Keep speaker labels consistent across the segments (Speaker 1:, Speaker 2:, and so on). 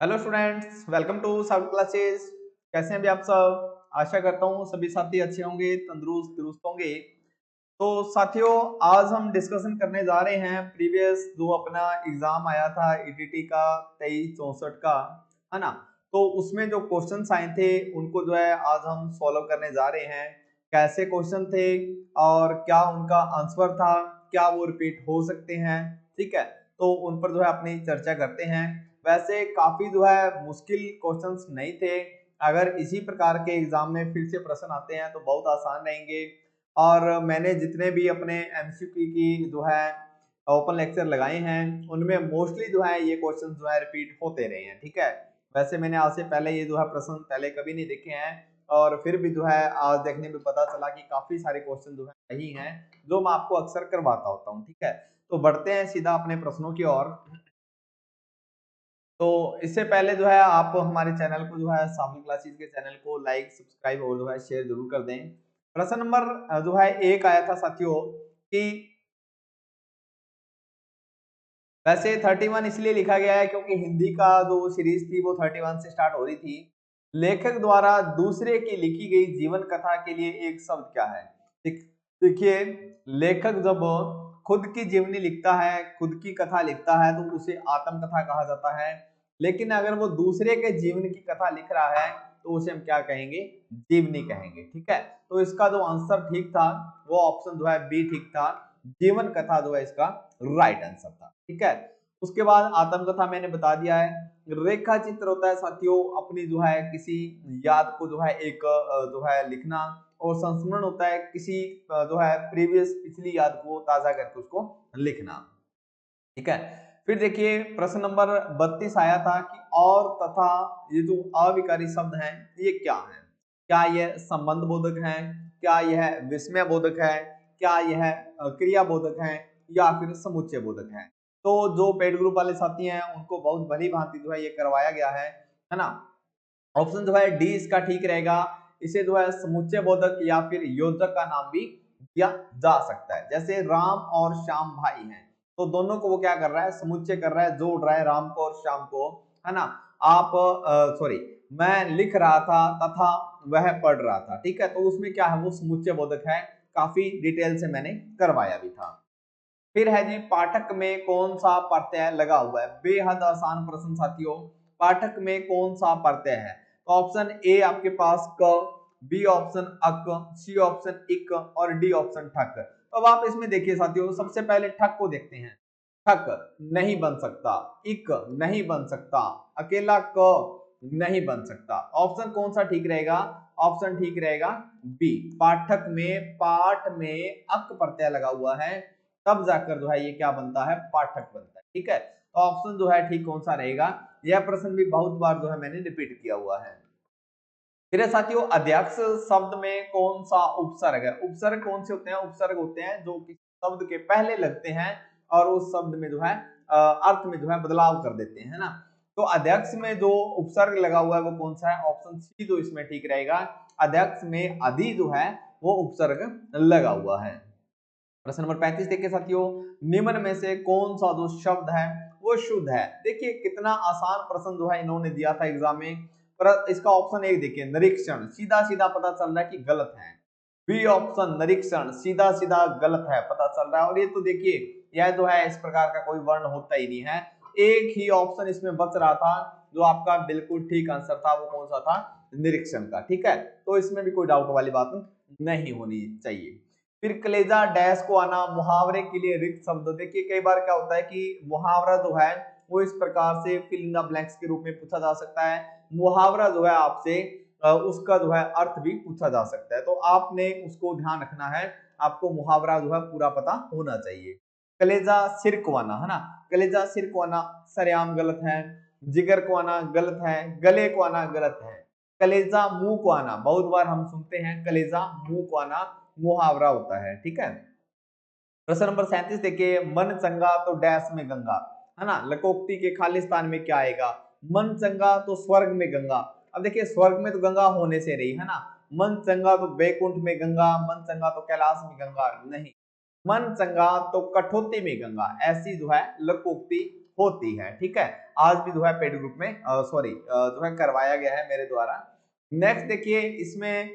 Speaker 1: Hello students, welcome to सब classes. कैसे हैं भी आप सब? आशा करता हूँ सभी साथी अच्छे होंगे, तंदुरुस्त दुरुस्त होंगे। तो साथियों, आज हम डिस्कशन करने जा रहे हैं प्रीवियस जो अपना एग्जाम आया था ईटीटी का 23-64 का, है ना। तो उसमें जो क्वेश्चंस आए थे उनको जो है आज हम सॉल्व करने जा रहे हैं। कैसे क्वेश्चन थे और क्या उनका आंसर था, क्या वो रिपीट हो सकते हैं, ठीक है। तो उन पर जो है अपनी चर्चा करते हैं। वैसे काफी जो है मुश्किल क्वेश्चंस नहीं थे। अगर इसी प्रकार के एग्जाम में फिर से प्रश्न आते हैं तो बहुत आसान रहेंगे। और मैंने जितने भी अपने एमसीक्यू की जो है ओपन लेक्चर लगाए हैं उनमें मोस्टली जो है ये क्वेश्चन जो है रिपीट होते रहे हैं, ठीक है। वैसे मैंने आज से पहले ये जो है प्रश्न पहले कभी नहीं देखे हैं, और फिर भी जो है आज देखने में पता चला कि काफी सारे क्वेश्चन जो है सही हैं, जो मैं आपको अक्सर करवाता होता हूँ, ठीक है। तो बढ़ते हैं सीधा अपने प्रश्नों की ओर। तो इससे पहले जो है आप हमारे चैनल को जो है साफल क्लासेस के चैनल को लाइक सब्सक्राइब और जो है शेयर जरूर कर दें। प्रश्न नंबर जो है एक आया था साथियों कि वैसे 31 इसलिए लिखा गया है क्योंकि हिंदी का जो सीरीज थी वो 31 से स्टार्ट हो रही थी। लेखक द्वारा दूसरे की लिखी गई जीवन कथा के लिए एक शब्द क्या है? देखिए, लेखक जब खुद की जीवनी लिखता है, खुद की कथा लिखता है तो उसे आत्मकथा कहा जाता है। लेकिन अगर वो दूसरे के जीवन की कथा लिख रहा है तो उसे हम क्या कहेंगे? जीवनी कहेंगे, ठीक है। तो इसका जो आंसर ठीक था वो ऑप्शन जो है बी ठीक था। जीवन कथा जो है इसका राइट आंसर था, ठीक है। उसके बाद आत्मकथा मैंने बता दिया है। रेखा चित्र होता है साथियों अपनी जो है किसी याद को जो है एक जो है लिखना, और संस्मरण होता है किसी जो है प्रीवियस पिछली याद को ताजा करके उसको लिखना, ठीक है। फिर देखिए प्रश्न नंबर 32 आया था कि और तथा ये जो अविकारी शब्द हैं ये क्या है? क्या यह संबंध बोधक है, क्या यह विस्मय बोधक है, क्या यह क्रिया बोधक है, या फिर समुच्चय बोधक है? तो जो पेड ग्रुप वाले साथी हैं उनको बहुत भली भांति जो है ये करवाया गया है ना। ऑप्शन जो है डी इसका ठीक रहेगा। इसे जो है समुच्चय बोधक या फिर योजक का नाम भी दिया जा सकता है। जैसे राम और श्याम भाई हैं तो दोनों को वो क्या कर रहा है? समुच्चय कर रहा है, जोड़ रहा है राम को और श्याम को, है ना। आप सॉरी, मैं लिख रहा था तथा वह पढ़ रहा था, ठीक है। तो उसमें क्या है? वो समुच्चय बोधक है। काफी डिटेल से मैंने करवाया भी था। फिर है जी, पाठक में कौन सा प्रत्यय लगा हुआ है? बेहद आसान प्रश्न साथियों। पाठक में कौन सा प्रत्यय है? तो ऑप्शन ए आपके पास क, बी ऑप्शन अक, सी ऑप्शन इक और डी ऑप्शन ठक। तो अब आप इसमें देखिए साथियों, सबसे पहले ठक को देखते हैं। ठक नहीं बन सकता, इक नहीं बन सकता, अकेला क नहीं बन सकता। ऑप्शन कौन सा ठीक रहेगा? ऑप्शन ठीक रहेगा बी। पाठक में पाठ में अक प्रत्यय लगा हुआ है, तब जाकर जो है ये क्या बनता है? पाठक बनता है, ठीक है। तो ऑप्शन जो है ठीक कौन सा रहेगा? यह प्रश्न भी बहुत बार जो है मैंने रिपीट किया हुआ है। फिर साथियों, अध्यक्ष शब्द में कौन सा उपसर्ग है? उपसर्ग कौन से होते हैं? उपसर्ग होते हैं जो किसी शब्द के पहले लगते हैं और उस शब्द में जो है अर्थ में जो है बदलाव कर देते हैं, है ना। तो अध्यक्ष में जो उपसर्ग लगा हुआ है वो कौन सा है? ऑप्शन सी जो इसमें ठीक रहेगा। अध्यक्ष में अधि जो है वो उपसर्ग लगा हुआ है। प्रश्न नंबर 35 देखिए साथियों, निम्न में से कौन सा जो शब्द है वो शुद्ध है? देखिए कितना आसान प्रश्न जो है इन्होंने दिया था एग्जाम में। पर इसका ऑप्शन एक देखिए, निरीक्षण, सीधा सीधा पता चल रहा है कि गलत है। बी ऑप्शन निरीक्षण सीधा सीधा गलत है, पता चल रहा है। और ये तो देखिए, यह जो है इस प्रकार का कोई वर्ण होता ही नहीं है। एक ही ऑप्शन इसमें बच रहा था जो आपका बिल्कुल ठीक आंसर था, वो कौन सा था? निरीक्षण का, ठीक है। तो इसमें भी कोई डाउट वाली बात नहीं होनी चाहिए। फिर कलेजा डैश को आना, मुहावरे के लिए रिक्त शब्द। देखिए कई बार क्या होता है कि मुहावरा जो है वो इस प्रकार से फिल इन द ब्लैंक्स के रूप में पूछा जा सकता है। मुहावरा जो है आपसे उसका जो है अर्थ भी पूछा जा सकता है, तो आपने उसको ध्यान रखना है। आपको मुहावरा जो है पूरा पता होना चाहिए। कलेजा सिर को आना, है ना। कलेजा सिर को आना सरेआम गलत है। जिगर को आना गलत है। गले को आना गलत है। कलेजा मुंह को आना, बहुत बार हम सुनते हैं कलेजा मुंह को आना मुहावरा होता है, ठीक है। प्रश्न नंबर 37 देखिए, मन चंगा तो डैश में गंगा, है ना। लकोक्ति के खालिस्तान में क्या आएगा? मन चंगा तो स्वर्ग में गंगा। अब देखिए स्वर्ग में तो गंगा होने से रही, है ना। मन चंगा तो बैकुंठ में गंगा, मन चंगा तो कैलाश में गंगा नहीं। मन चंगा तो कठौती में गंगा, ऐसी जो है लकोक्ति होती है। ठीक है, आज भी जो है पेड ग्रुप में सॉरी जो है करवाया गया है मेरे द्वारा। नेक्स्ट देखिए, इसमें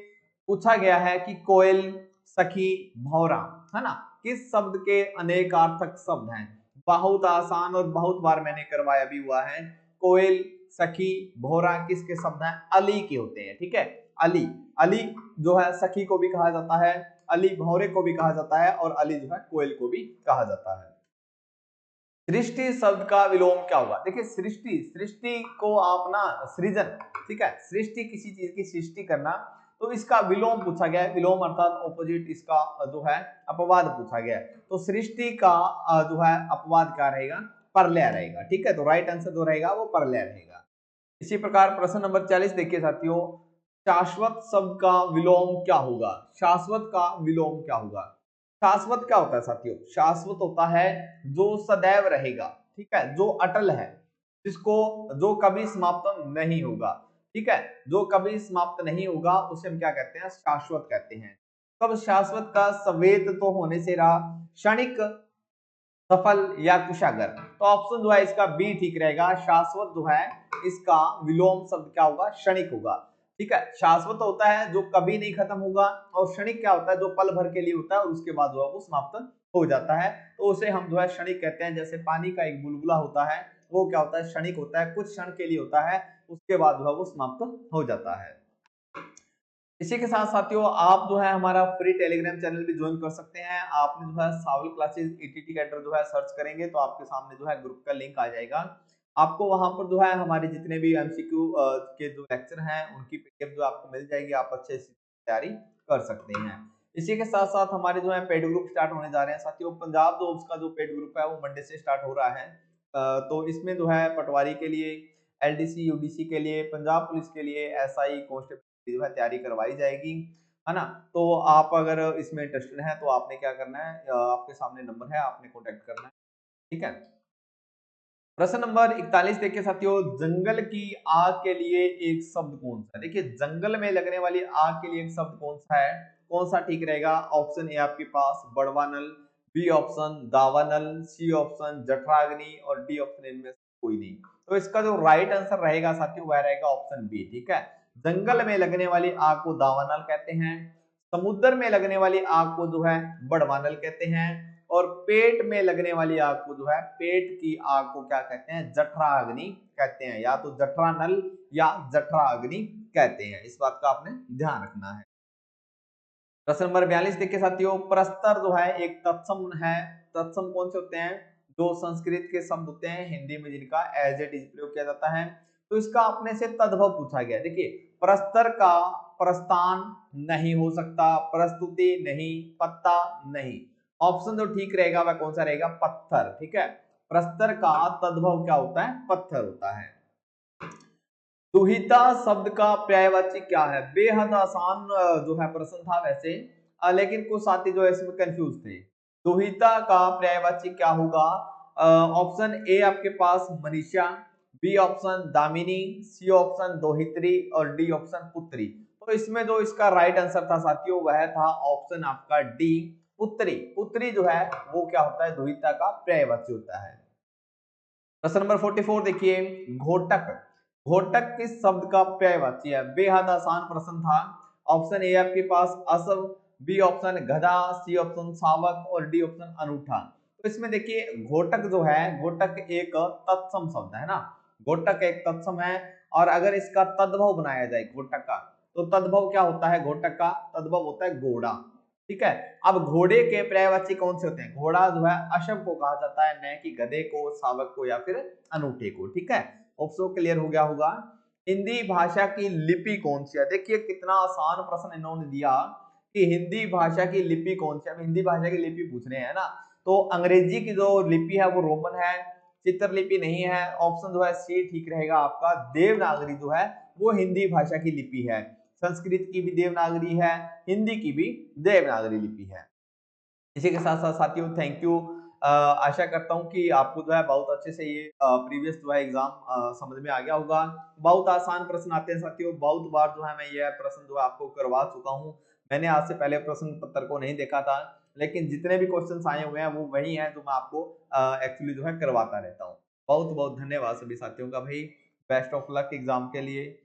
Speaker 1: पूछा गया है कि कोयल, सखी, भौरा, है ना, किस शब्द के अनेकार्थक शब्द हैं? बहुत आसान और बहुत बार मैंने करवाया भी हुआ है। कोयल, सखी, भौरा किसके शब्द हैं? अली के होते हैं। ठीक है, अली, अली जो है सखी को भी कहा जाता है, अली भौरे को भी कहा जाता है, और अली जो है कोयल को भी कहा जाता है। सृष्टि शब्द का विलोम क्या होगा? देखिए सृष्टि, सृष्टि को आप ना सृजन, ठीक है, सृष्टि किसी चीज की सृष्टि करना, तो इसका विलोम पूछा गया है। विलोम अर्थात ऑपोजिट, इसका जो है अपवाद पूछा गया है। तो सृष्टि का जो है अपवाद क्या रहेगा? परलय रहेगा। ठीक है, तो राइट आंसर जो रहेगा वो परलय रहेगा। इसी प्रकार प्रश्न नंबर 40 देखिए साथियों, शाश्वत शब्द का विलोम क्या होगा? शाश्वत का विलोम क्या होगा? शाश्वत क्या होता है साथियों? शाश्वत होता है जो सदैव रहेगा, ठीक है, जो अटल है, जिसको, जो कभी समाप्त नहीं होगा। ठीक है, जो कभी समाप्त नहीं होगा उसे हम क्या कहते हैं? शाश्वत कहते हैं। तब शाश्वत का सवेत तो होने से रहा क्षणिक, सफल या कुशागर, तो ऑप्शन जो है इसका बी ठीक रहेगा। शाश्वत जो है इसका विलोम शब्द क्या होगा? क्षणिक होगा। ठीक है, शाश्वत होता है जो कभी नहीं खत्म होगा, और क्षणिक क्या होता है? जो पल भर के लिए होता है और उसके बाद जो है वो समाप्त हो जाता है, तो उसे हम जो है क्षणिक कहते हैं। जैसे पानी का एक बुलबुला होता है, वो क्या होता है? क्षणिक होता है, कुछ क्षण के लिए होता है, उसके बाद जो है वो समाप्त हो जाता है। इसी के साथ साथियों, आप जो है हमारा फ्री टेलीग्राम चैनल भी ज्वाइन कर सकते हैं। आपने जो है सावल क्लासेस ईटीटी कैडर जो है सर्च करेंगे तो आपके सामने जो है ग्रुप का लिंक आ जाएगा। आपको वहां पर जो है हमारे जितने भी एमसीक्यू के जो लेक्चर हैं उनकी पीडीएफ जो आपको मिल जाएगी, आप अच्छे से तैयारी कर सकते हैं। इसी के साथ साथ हमारे जो है पेड ग्रुप स्टार्ट होने जा रहे हैं साथियों। पंजाब जॉब्स का जो पेड ग्रुप है वो मंडे से स्टार्ट हो रहा है। तो इसमें जो है पटवारी के लिए, एलडीसी यूडीसी के लिए, पंजाब पुलिस के लिए, एसआई कांस्टेबल जो है तैयारी करवाई जाएगी, है ना। तो आप अगर इसमें इंटरेस्टेड हैं तो आपने क्या करना है, आपके सामने नंबर है, आपने कॉन्टेक्ट करना है। ठीक है, प्रश्न नंबर 41 देखिए साथियों, जंगल की आग के लिए एक शब्द कौन सा है? देखिए जंगल में लगने वाली आग के लिए एक शब्द कौन सा है? कौन सा ठीक रहेगा? ऑप्शन ए आपके पास बड़वानल, बी ऑप्शन दावानल, सी ऑप्शन जठराग्नि, और डी ऑप्शन इनमें से कोई नहीं। तो इसका जो राइट आंसर रहेगा साथियों वह रहेगा ऑप्शन बी। ठीक है, जंगल में लगने वाली आग को दावानल कहते हैं, समुद्र में लगने वाली आग को जो है बड़वानल कहते हैं, और पेट में लगने वाली आग को जो है, पेट की आग को क्या कहते हैं? जठराग्नि कहते हैं, या तो जठरानल या जठराग्नि कहते हैं। इस बात का आपने ध्यान रखना है। प्रश्न नंबर 42 देखिए साथियों, प्रस्तर जो है एक तत्सम है। तत्सम कौन से होते हैं? जो संस्कृत के शब्द होते हैं हिंदी में जिनका एज इट इज प्रयोग किया जाता है। तो इसका अपने से तद्भव पूछा गया। देखिए प्रस्तर का प्रस्थान नहीं हो सकता, प्रस्तुति नहीं, पत्ता नहीं। ऑप्शन जो ठीक रहेगा वह कौन सा रहेगा? पत्थर। ठीक है, प्रस्तर का तद्भव क्या होता है? पत्थर होता है। दुहिता शब्द का पर्यायवाची क्या है? बेहद आसान जो है प्रश्न था वैसे, लेकिन कुछ साथी जो है इसमें कंफ्यूज थे। दुहिता का पर्यायवाची क्या होगा? ऑप्शन ए आपके पास Manisha, B option Damini, C option Dohitri, और डी ऑप्शन पुत्री। तो इसमें जो इसका राइट आंसर था साथियों वह था ऑप्शन आपका डी, पुत्री। पुत्री जो है वो क्या होता है? दुहिता का पर्यायवाची होता है। प्रश्न नंबर 44 देखिए, घोटक, घोटक किस शब्द का पर्यायवाची है? बेहद आसान प्रश्न था। ऑप्शन ए आपके पास असव, बी ऑप्शन गधा, सी ऑप्शन शावक, और डी ऑप्शन अनूठा। तो इसमें देखिए घोटक जो है, घोटक एक तत्सम शब्द है ना, घोटक एक तत्सम है। और अगर इसका तद्भव बनाया जाए घोटक का, तो तद्भव क्या होता है? घोटक का तद्भव होता है घोड़ा। ठीक है, अब घोड़े के पर्यायवाची कौन से होते हैं? घोड़ा जो है अशव को कहा जाता है, न कि गधे को, शावक को, या फिर अनूठे को। ठीक है, ऑप्शन क्लियर हो गया होगा। हिंदी भाषा की लिपि कौन सी है? देखिए कितना आसान प्रश्न इन्होंने दिया कि हिंदी भाषा की लिपि कौन सी है। हिंदी भाषा की लिपि पूछ रहे हैं ना, तो अंग्रेजी की जो लिपि है वो रोमन है, चित्रलिपि नहीं है। ऑप्शन जो है सी ठीक रहेगा आपका, देवनागरी जो है वो हिंदी भाषा की लिपि है। संस्कृत की भी देवनागरी है, हिंदी की भी देवनागरी लिपि है। इसी के साथ साथ साथियों थैंक यू। आशा करता हूं कि आपको जो है बहुत अच्छे से ये प्रीवियस जो है एग्जाम समझ में आ गया होगा। बहुत आसान प्रश्न आते हैं साथियों, बहुत बार जो है मैं ये प्रश्न जो है आपको करवा चुका हूं। मैंने आज से पहले प्रश्न पत्र को नहीं देखा था, लेकिन जितने भी क्वेश्चंस आए हुए हैं वो वही हैं जो मैं आपको एक्चुअली जो है करवाता रहता हूँ। बहुत बहुत धन्यवाद सभी साथियों का भाई। बेस्ट ऑफ लक एग्जाम के लिए।